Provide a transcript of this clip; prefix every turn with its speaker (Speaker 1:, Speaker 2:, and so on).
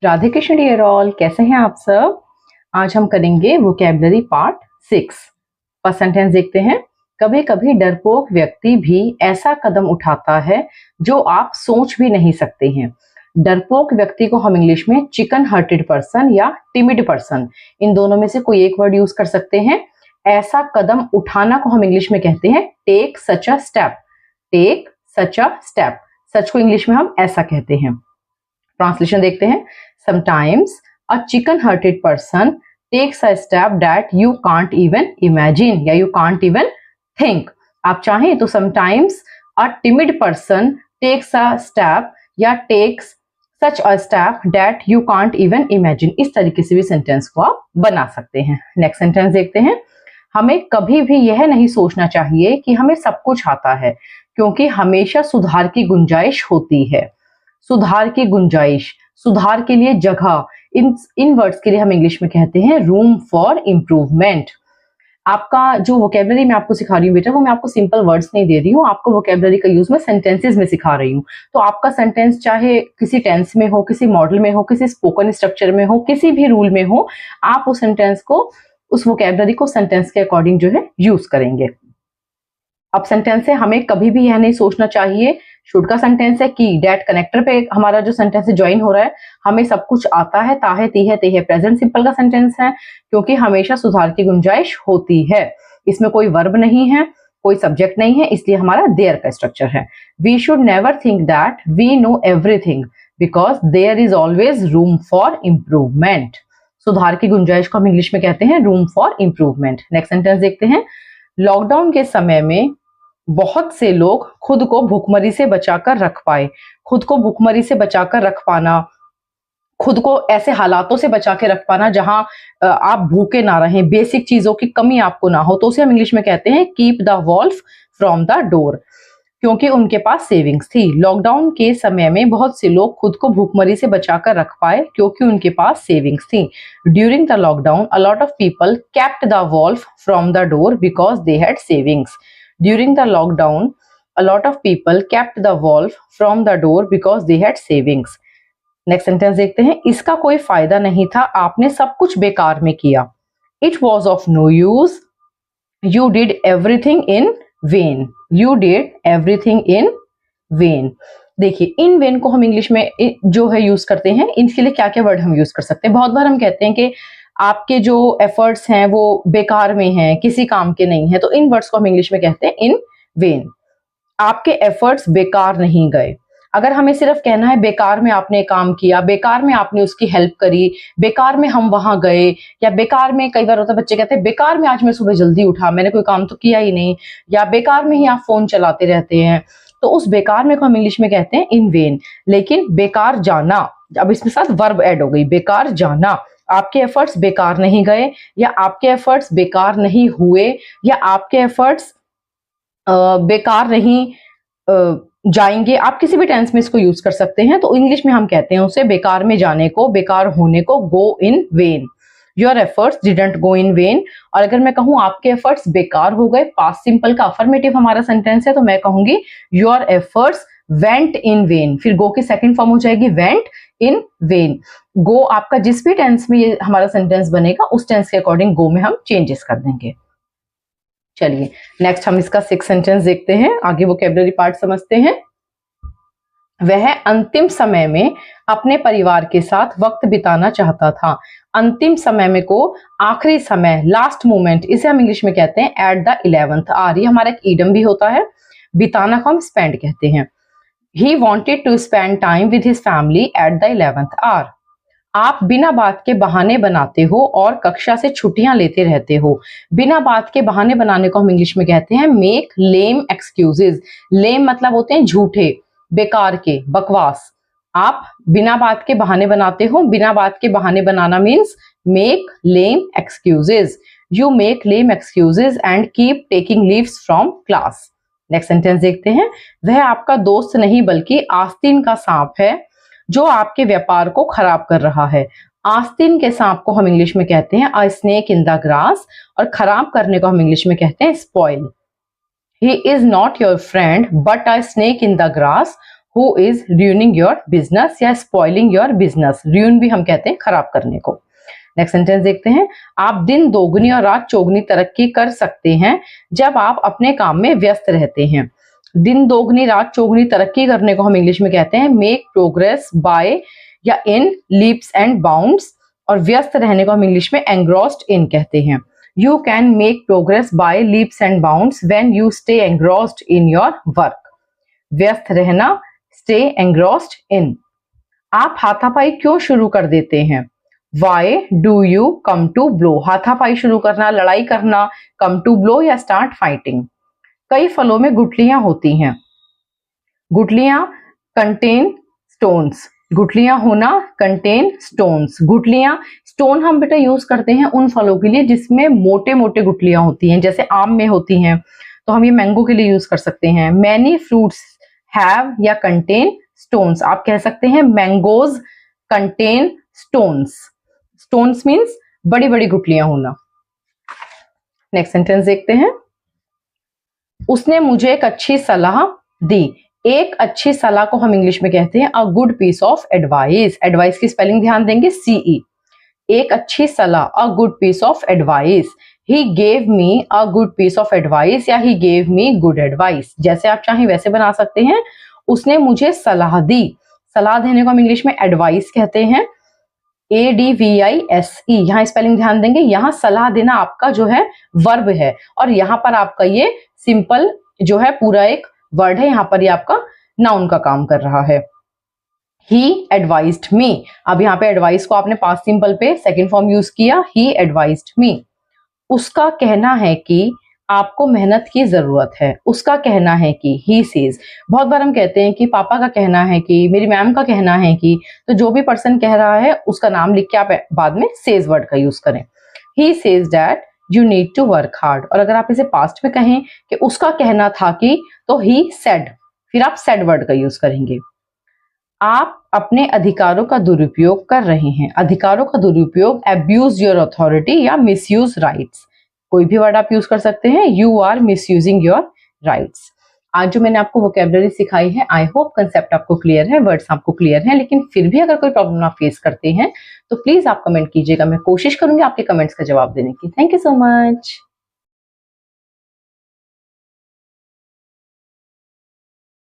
Speaker 1: Radhe Krishna dear all, कैसे हैं आप सब। आज हम करेंगे वोकैबुलरी पार्ट 6। फर्स्ट सेंटेंस देखते हैं। कभी कभी डरपोक व्यक्ति भी ऐसा कदम उठाता है जो आप सोच भी नहीं सकते हैं। डरपोक व्यक्ति को हम इंग्लिश में चिकन हार्टेड पर्सन या टिमिड पर्सन, इन दोनों में से कोई एक वर्ड यूज कर सकते हैं। ऐसा कदम उठाना को हम इंग्लिश में कहते हैं take such a step. Take such a step, such को इंग्लिश में हम ऐसा कहते हैं। ट्रांसलेशन देखते हैं। Sometimes a chicken-hearted person takes a step that you can't even imagine या you can't even think। आप चाहें तो sometimes a timid person takes a step या takes such a step that you can't even imagine। इस तरीके से भी sentence को आप बना सकते हैं। नेक्स्ट सेंटेंस देखते हैं। हमें कभी भी यह नहीं सोचना चाहिए कि हमें सब कुछ आता है, क्योंकि हमेशा सुधार की गुंजाइश होती है। सुधार की गुंजाइश, सुधार के लिए जगह, इन वर्ड्स के लिए हम इंग्लिश में कहते हैं रूम फॉर इम्प्रूवमेंट। आपका जो वोकैबुलरी मैं आपको सिखा रही हूँ बेटा, वो मैं आपको सिंपल वर्ड्स नहीं दे रही हूँ, आपको वोकैबुलरी का यूज मैं सेंटेंसेस में सिखा रही हूँ। तो आपका सेंटेंस चाहे किसी टेंस में हो, किसी मॉडल में हो, किसी स्पोकन स्ट्रक्चर में हो, किसी भी रूल में हो, आप उस सेंटेंस को, उस वोकैबुलरी को सेंटेंस के अकॉर्डिंग जो है यूज करेंगे। अब सेंटेंस है हमें कभी भी यह नहीं सोचना चाहिए। शुड का सेंटेंस है कि डेट कनेक्टर पे हमारा जो सेंटेंस है ज्वाइन हो रहा है। हमें सब कुछ आता है, ताहे तीहे तेहे प्रेजेंट सिंपल का सेंटेंस है, क्योंकि हमेशा सुधार की गुंजाइश होती है। इसमें कोई वर्ब नहीं है, कोई सब्जेक्ट नहीं है, इसलिए हमारा देयर का स्ट्रक्चर है। We should never think that we know everything because there is always room for improvement. सुधार की गुंजाइश को हम इंग्लिश में कहते हैं room for improvement. Next sentence देखते हैं। लॉकडाउन के समय में बहुत से लोग खुद को भूखमरी से बचाकर रख पाए। खुद को भूखमरी से बचाकर रख पाना, खुद को ऐसे हालातों से बचा के रख पाना जहां आप भूखे ना रहें, बेसिक चीजों की कमी आपको ना हो, तो उसे हम इंग्लिश में कहते हैं keep the wolf from the door, क्योंकि उनके पास सेविंग्स थी। लॉकडाउन के समय में बहुत से लोग खुद को भूखमरी से बचाकर रख पाए क्योंकि उनके पास सेविंग्स थी। During the lockdown a lot of people kept the wolf from the door because they had savings. During the lockdown, a lot of people kept the wolf from the door because they had savings. Next sentence देखते हैं। इसका कोई फायदा नहीं था, आपने सब कुछ बेकार में किया। It was of no use. You did everything in vain. You did everything in vain. देखिए, in vain को हम इंग्लिश में जो है यूज करते हैं। इनके लिए क्या क्या वर्ड हम यूज कर सकते हैं। बहुत बार हम कहते हैं कि आपके जो एफर्ट्स हैं वो बेकार में हैं, किसी काम के नहीं है, तो इन वर्ड्स को हम इंग्लिश में कहते हैं इन वेन। आपके एफर्ट्स बेकार नहीं गए। अगर हमें सिर्फ कहना है बेकार में आपने काम किया, बेकार में आपने उसकी हेल्प करी, बेकार में हम वहां गए, या बेकार में, कई बार होता है बच्चे कहते हैं बेकार में आज मैं सुबह जल्दी उठा, मैंने कोई काम तो किया ही नहीं, या बेकार में ही आप फोन चलाते रहते हैं, तो उस बेकार में को हम इंग्लिश में कहते हैं इन वेन। लेकिन बेकार जाना, अब इसमें साथ वर्ब ऐड हो गई, बेकार जाना, आपके एफर्ट्स बेकार नहीं गए, या आपके एफर्ट्स बेकार नहीं हुए, या आपके एफर्ट्स बेकार नहीं जाएंगे। आप किसी भी टेंस में इसको यूज कर सकते हैं। तो इंग्लिश में हम कहते हैं उसे बेकार में जाने को, बेकार होने को go in vain. Your efforts didn't go in vain. और अगर मैं कहूं आपके एफर्ट्स बेकार हो गए, पास्ट सिंपल का अफर्मेटिव हमारा सेंटेंस है, तो मैं कहूंगी your efforts went in vain. फिर गो की सेकंड फॉर्म हो जाएगी वेंट इन वेन। गो आपका जिस भी टेंस में ये हमारा सेंटेंस बनेगा, उस टेंस के अकॉर्डिंग गो में हम चेंजेस कर देंगे। चलिए नेक्स्ट हम इसका 6 सेंटेंस देखते हैं, आगे वोकैबुलरी पार्ट समझते हैं। वह अंतिम समय में अपने परिवार के साथ वक्त बिताना चाहता था। अंतिम समय में को आखिरी समय, लास्ट मोमेंट, इसे हम इंग्लिश में कहते हैं एट द 11th आवर। ये हमारा एक ईडम भी होता है। बिताना को हम स्पेंड कहते हैं। He wanted to spend time with his family at the 11th hour. आप बिना बात के बहाने बनाते हो और कक्षा से छुट्टियां लेते रहते हो। बिना बात के बहाने बनाने को हम इंग्लिश में कहते हैं मेक लेम एक्सक्यूजेज। लेम मतलब होते हैं झूठे, बेकार के, बकवास। आप बिना बात के बहाने बनाते हो। बिना बात के बहाने बनाना means make lame excuses. You make lame excuses and keep taking leaves from class. Next sentence देखते हैं। वह आपका दोस्त नहीं बल्कि आस्तीन का सांप है जो आपके व्यापार को खराब कर रहा है। आस्तीन के सांप को हम इंग्लिश में कहते हैं अ स्नेक इन द ग्रास, और खराब करने को हम इंग्लिश में कहते हैं spoil. He is not your friend but a snake in the grass who is ruining your business या स्पॉइलिंग योर बिजनेस। ruin भी हम कहते हैं खराब करने को। नेक्स्ट सेंटेंस देखते हैं, आप दिन दोगुनी और रात चौगुनी तरक्की कर सकते हैं जब आप अपने काम में व्यस्त रहते हैं। दिन दोगुनी रात चौगुनी तरक्की करने को हम इंग्लिश में कहते हैं मेक प्रोग्रेस बाय या इन लीप्स एंड बाउंड्स, और व्यस्त रहने को हम इंग्लिश में एंग्रॉस्ड इन कहते हैं। You can make progress by leaps and bounds when you stay engrossed in your work. व्यस्त रहना, स्टे एंग्रॉस्ड इन। आप हाथापाई क्यों शुरू कर देते हैं? Why do you come to blow? हाथापाई शुरू करना, लड़ाई करना, come to blow या start fighting। कई फलों में गुठलियां होती हैं। गुठलियां contain stones। गुठलियां होना contain stones। गुठलियां स्टोन हम बेटा यूज करते हैं उन फलों के लिए जिसमें मोटे मोटे गुठलियां होती हैं, जैसे आम में होती हैं, तो हम ये मैंगो के लिए यूज कर सकते हैं। Many fruits have या contain stones। आप कह सकते हैं mangoes contain stones। Stones means बड़ी बड़ी गुठलियां होना। नेक्स्ट सेंटेंस देखते हैं, उसने मुझे एक अच्छी सलाह दी। एक अच्छी सलाह को हम इंग्लिश में कहते हैं a good piece of advice. Advice की स्पेलिंग ध्यान देंगे CE। एक अच्छी सलाह, a good piece of advice. He gave me a good piece of advice या he gave me good advice, जैसे आप चाहें वैसे बना सकते हैं। उसने मुझे सलाह दी। सलाह देने को हम इंग्लिश में एडवाइस कहते हैं, ADVISE। यहाँ स्पेलिंग ध्यान देंगे, यहाँ सलाह देना आपका जो है वर्ब है, और यहाँ पर आपका ये सिंपल जो है पूरा एक वर्ड है, यहाँ पर ये आपका नाउन का काम कर रहा है। He advised me। अब यहाँ पे एडवाइस को आपने पास्ट सिंपल पे सेकंड फॉर्म यूज किया, he advised me। उसका कहना है कि आपको मेहनत की जरूरत है। उसका कहना है कि he says। बहुत बार हम कहते हैं कि पापा का कहना है कि, मेरी मैम का कहना है कि, तो जो भी पर्सन कह रहा है उसका नाम लिख के आप बाद में says वर्ड का यूज करें। he says that you need to work hard। और अगर आप इसे पास्ट में कहें कि उसका कहना था कि, तो he said, फिर आप said वर्ड का यूज करेंगे। आप अपने अधिकारों का दुरुपयोग कर रहे हैं। अधिकारों का दुरुपयोग abuse your authority या misuse rights। कोई भी वर्ड आप यूज कर सकते हैं। You are misusing your rights. आज जो मैंने आपको वोकेबलरी सिखाई है, आई होप कंसेप्ट आपको क्लियर है, वर्ड्स आपको क्लियर हैं, लेकिन फिर भी अगर कोई प्रॉब्लम आप फेस करते हैं तो प्लीज आप कमेंट कीजिएगा। मैं कोशिश करूंगी आपके कमेंट्स का जवाब देने की। Thank you so much.